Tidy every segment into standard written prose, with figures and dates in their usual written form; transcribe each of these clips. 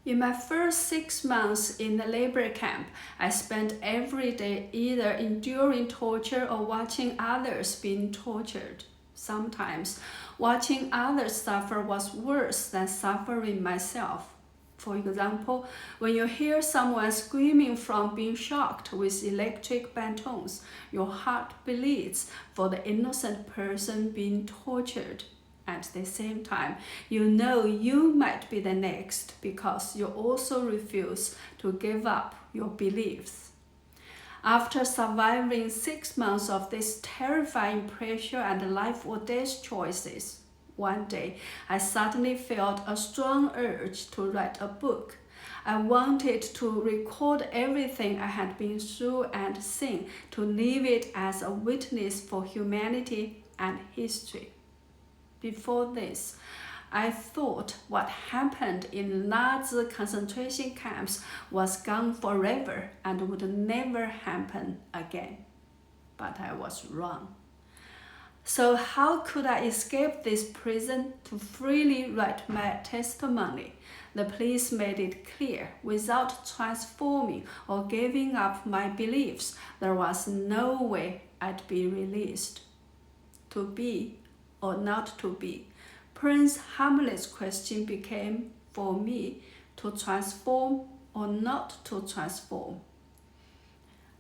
In my first 6 months in the labor camp, I spent every day either enduring torture or watching others being tortured. Sometimes, watching others suffer was worse than suffering myself. For example, when you hear someone screaming from being shocked with electric batons, your heart bleeds for the innocent person being tortured. At the same time, you know you might be the next because you also refuse to give up your beliefs. After surviving 6 months of this terrifying pressure and life or death choices, one day I suddenly felt a strong urge to write a book. I wanted to record everything I had been through and sing, to leave it as a witness for humanity and history. Before this, I thought what happened in Nazi concentration camps was gone forever and would never happen again. But I was wrong. So how could I escape this prison to freely write my testimony? The police made it clear, without transforming or giving up my beliefs, there was no way I'd be released. To be or not to be, Prince Hamlet's question became, for me, to transform or not to transform.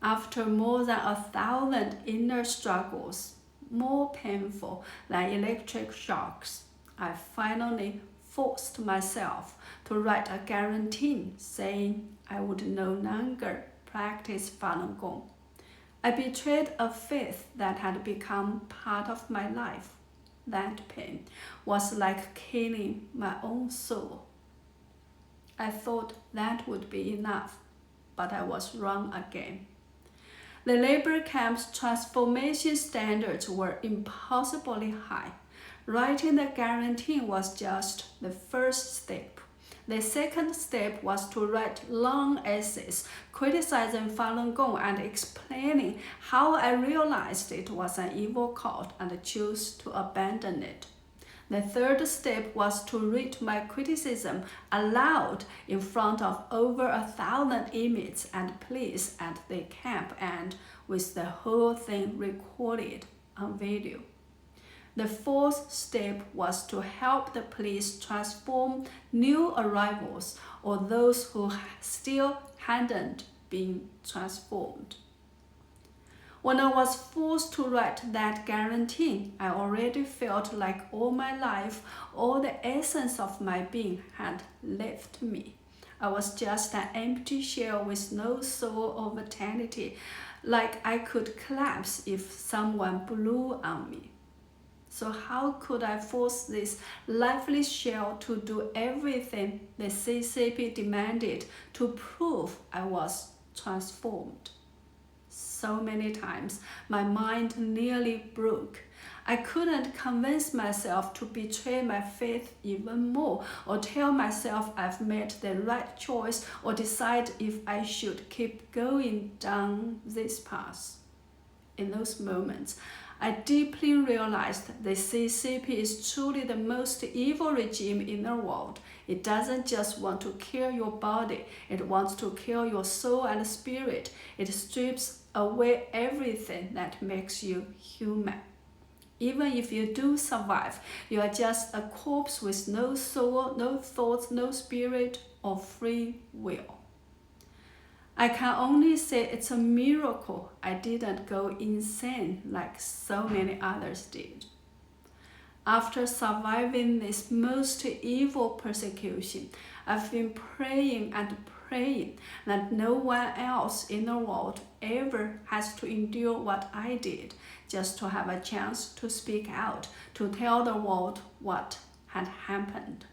After more than 1,000 inner struggles, more painful than electric shocks, I finally forced myself to write a guarantee saying I would no longer practice Falun Gong. I betrayed a faith that had become part of my life. That pain was like killing my own soul. I thought that would be enough, but I was wrong again. The labor camp's transformation standards were impossibly high. Writing the guarantee was just the first step. The second step was to write long essays criticizing Falun Gong and explaining how I realized it was an evil cult and chose to abandon it. The third step was to read my criticism aloud in front of over 1,000 inmates and police at the camp and with the whole thing recorded on video. The fourth step was to help the police transform new arrivals or those who still hadn't been transformed. When I was forced to write that guarantee, I already felt like all my life, all the essence of my being had left me. I was just an empty shell with no soul or vitality, like I could collapse if someone blew on me. So how could I force this lifeless shell to do everything the CCP demanded to prove I was transformed? So many times, my mind nearly broke. I couldn't convince myself to betray my faith even more, or tell myself I've made the right choice, or decide if I should keep going down this path. In those moments, I deeply realized the CCP is truly the most evil regime in the world. It doesn't just want to kill your body, it wants to kill your soul and spirit. It strips away everything that makes you human. Even if you do survive, you are just a corpse with no soul, no thoughts, no spirit, or free will. I can only say it's a miracle I didn't go insane like so many others did. After surviving this most evil persecution, I've been praying and praying that no one else in the world ever has to endure what I did, just to have a chance to speak out, to tell the world what had happened.